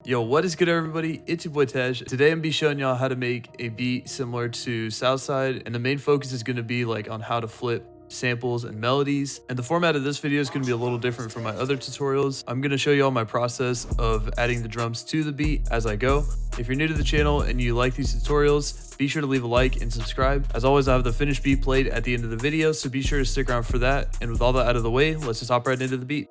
Yo, what is good everybody? It's your boy Tej. Today I'm gonna be showing y'all how to make a beat similar to Southside, and the main focus is gonna be like on how to flip samples and melodies. And the format of this video is gonna be a little different from my other tutorials. I'm gonna show y'all my process of adding the drums to the beat as I go. If you're new to the channel and you like these tutorials, be sure to leave a like and subscribe. As always, I have the finished beat played at the end of the video, so be sure to stick around for that. And with all that out of the way, let's just hop right into the beat.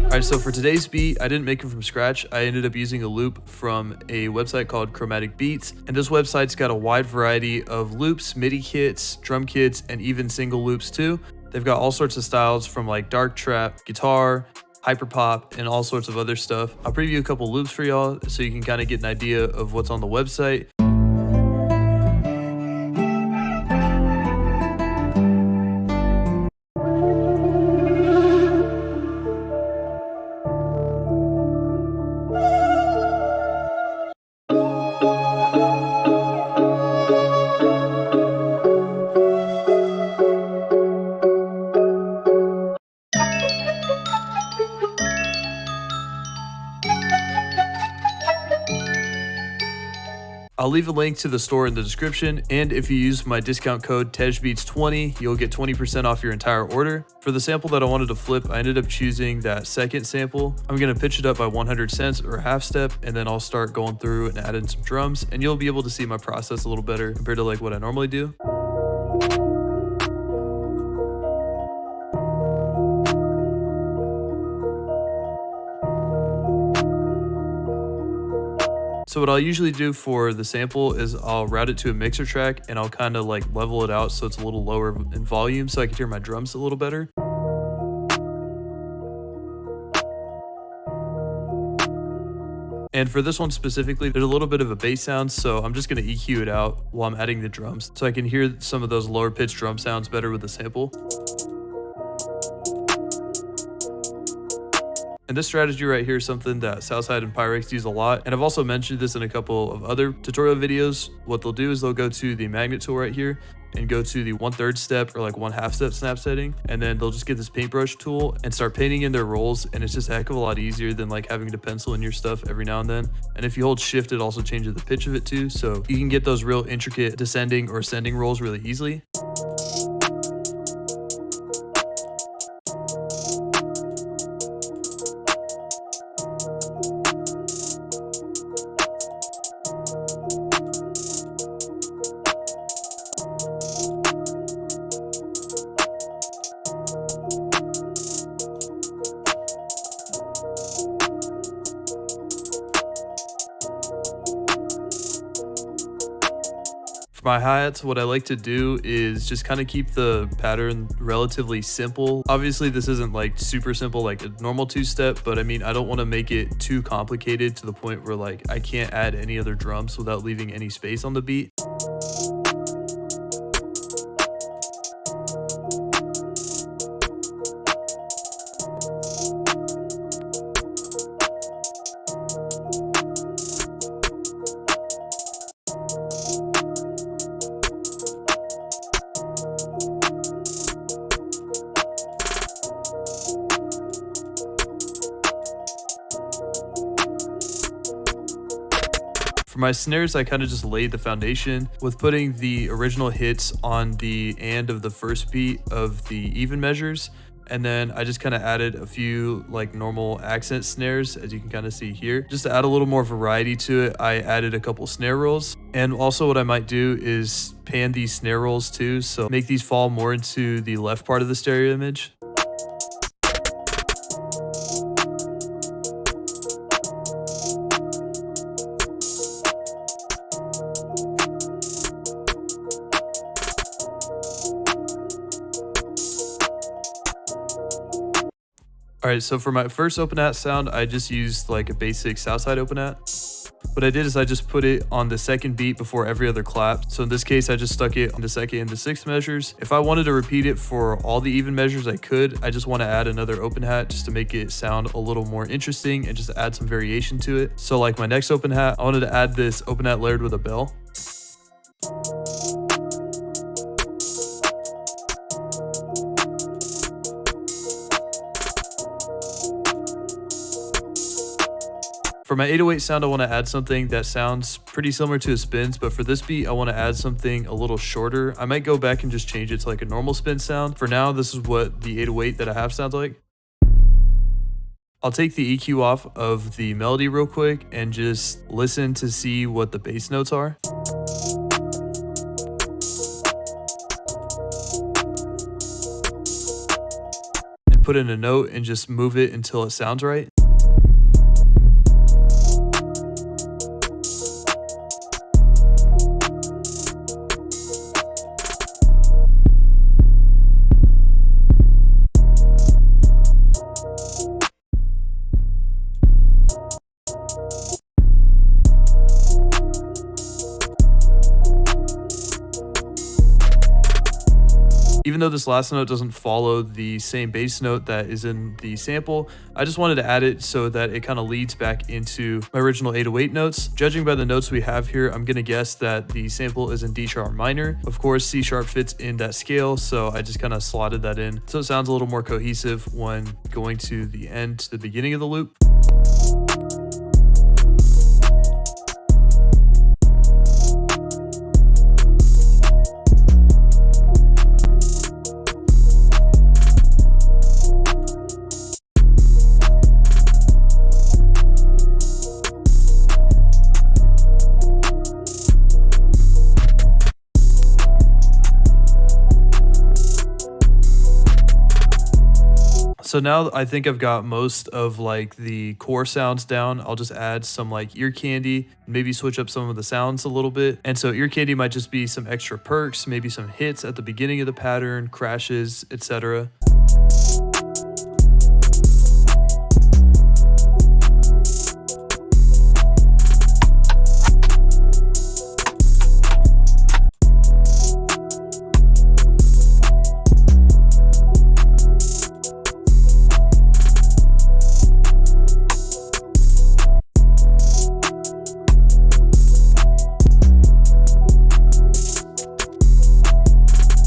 Alright, so for today's beat, I didn't make it from scratch. I ended up using a loop from a website called Chromatic Beats, and this website's got a wide variety of loops, MIDI kits, drum kits, and even single loops too. They've got all sorts of styles from like dark trap, guitar, hyperpop, and all sorts of other stuff. I'll preview a couple loops for y'all so you can kind of get an idea of what's on the website. I'll leave a link to the store in the description, and if you use my discount code TEJBEATS20, you'll get 20% off your entire order. For the sample that I wanted to flip, I ended up choosing that second sample. I'm going to pitch it up by 100 cents or a half step, and then I'll start going through and adding some drums, and you'll be able to see my process a little better compared to like what I normally do. So what I'll usually do for the sample is I'll route it to a mixer track and I'll kind of like level it out so it's a little lower in volume so I can hear my drums a little better. And for this one specifically, there's a little bit of a bass sound, so I'm just going to EQ it out while I'm adding the drums so I can hear some of those lower pitched drum sounds better with the sample. And this strategy right here is something that Southside and Pyrex use a lot. And I've also mentioned this in a couple of other tutorial videos. What they'll do is they'll go to the magnet tool right here and go to the 1/3 step or like 1/2 step snap setting. And then they'll just get this paintbrush tool and start painting in their rolls. And it's just a heck of a lot easier than like having to pencil in your stuff every now and then. And if you hold shift, it also changes the pitch of it too. So you can get those real intricate descending or ascending rolls really easily. For my hi-hats, what I like to do is just kind of keep the pattern relatively simple. Obviously, this isn't like super simple like a normal two-step, but I mean, I don't want to make it too complicated to the point where like I can't add any other drums without leaving any space on the beat. For my snares, I kind of just laid the foundation with putting the original hits on the end of the first beat of the even measures. And then I just kind of added a few like normal accent snares, as you can kind of see here. Just to add a little more variety to it, I added a couple snare rolls. And also what I might do is pan these snare rolls too, so make these fall more into the left part of the stereo image. Alright, so for my first open hat sound, I just used like a basic Southside open hat. What I did is I just put it on the second beat before every other clap. So in this case, I just stuck it on the second and the sixth measures. If I wanted to repeat it for all the even measures, I could. I just want to add another open hat just to make it sound a little more interesting and just add some variation to it. So like my next open hat, I wanted to add this open hat layered with a bell. For my 808 sound, I want to add something that sounds pretty similar to a spins, but for this beat, I want to add something a little shorter. I might go back and just change it to like a normal spin sound. For now, this is what the 808 that I have sounds like. I'll take the EQ off of the melody real quick and just listen to see what the bass notes are. And put in a note and just move it until it sounds right. Even though this last note doesn't follow the same bass note that is in the sample, I just wanted to add it so that it kind of leads back into my original 808 notes. Judging by the notes we have here, I'm going to guess that the sample is in D sharp minor. Of course, C sharp fits in that scale, so I just kind of slotted that in so it sounds a little more cohesive when going to the end to the beginning of the loop. So now I think I've got most of like the core sounds down. I'll just add some like ear candy, maybe switch up some of the sounds a little bit. And so ear candy might just be some extra perks, maybe some hits at the beginning of the pattern, crashes, etc.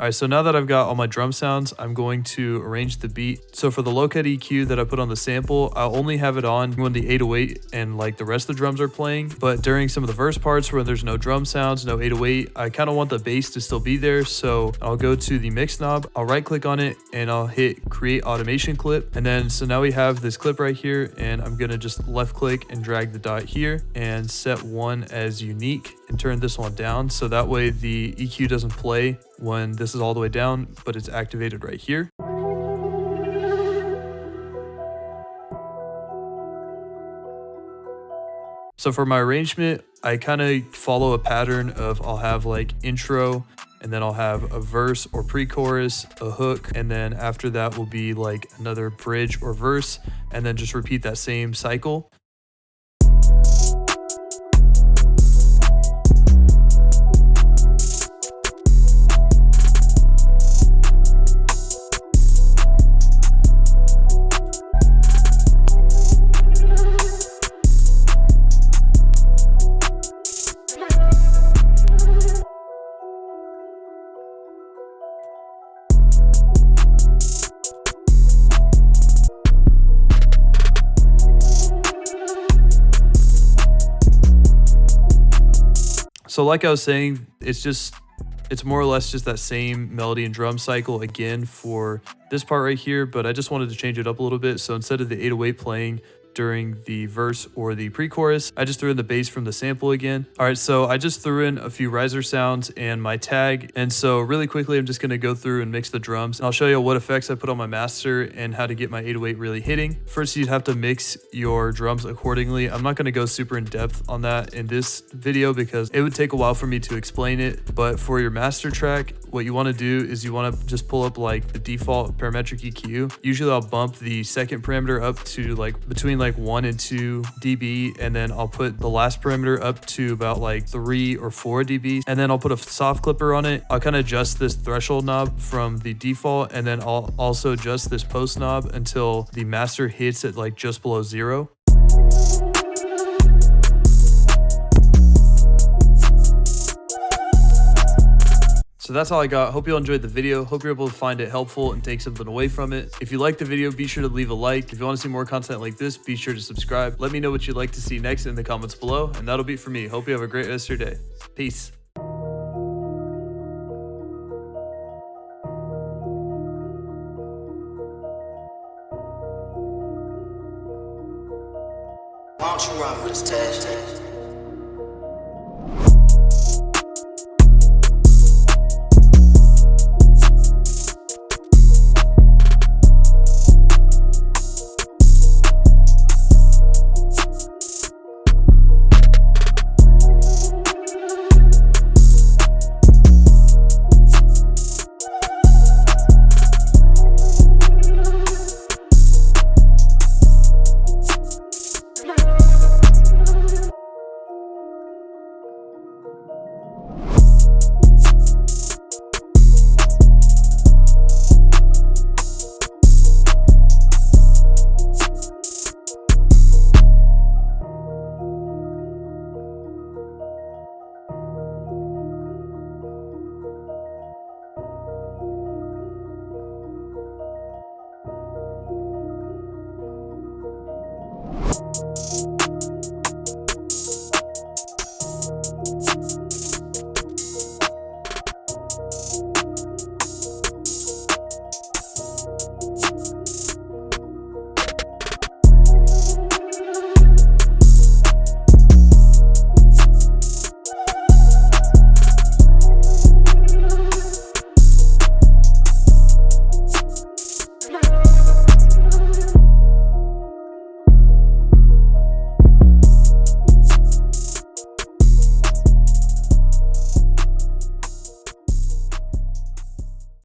All right, so now that I've got all my drum sounds, I'm going to arrange the beat. So for the low cut EQ that I put on the sample, I'll only have it on when the 808 and like the rest of the drums are playing. But during some of the verse parts where there's no drum sounds, no 808, I kind of want the bass to still be there. So I'll go to the mix knob, I'll right click on it and I'll hit create automation clip. And then, so now we have this clip right here and I'm gonna just left click and drag the dot here and set one as unique and turn this one down. So that way the EQ doesn't play when this is all the way down, but it's activated right here. So for my arrangement, I kind of follow a pattern of I'll have like intro, and then I'll have a verse or pre-chorus, a hook, and then after that will be like another bridge or verse, and then just repeat that same cycle. So like I was saying, it's more or less just that same melody and drum cycle again for this part right here, but I just wanted to change it up a little bit. So instead of the 808 playing during the verse or the pre-chorus, I just threw in the bass from the sample again. All right, so I just threw in a few riser sounds and my tag. And so really quickly, I'm just gonna go through and mix the drums. And I'll show you what effects I put on my master and how to get my 808 really hitting. First, you'd have to mix your drums accordingly. I'm not gonna go super in depth on that in this video because it would take a while for me to explain it. But for your master track, what you wanna do is you wanna just pull up like the default parametric EQ. Usually I'll bump the second parameter up to like between like 1 and 2 dB, and then I'll put the last parameter up to about like 3 or 4 dB, and then I'll put a soft clipper on it. I'll kind of adjust this threshold knob from the default, and then I'll also adjust this post knob until the master hits at like just below 0. So So that's all I got. Hope you all enjoyed the video. Hope you're able to find it helpful and take something away from it. If you liked the video, be sure to leave a like. If you want to see more content like this, be sure to subscribe. Let me know what you'd like to see next in the comments below, and that'll be it for me. Hope you have a great rest of your day. Peace. Why don't you run with this Taj?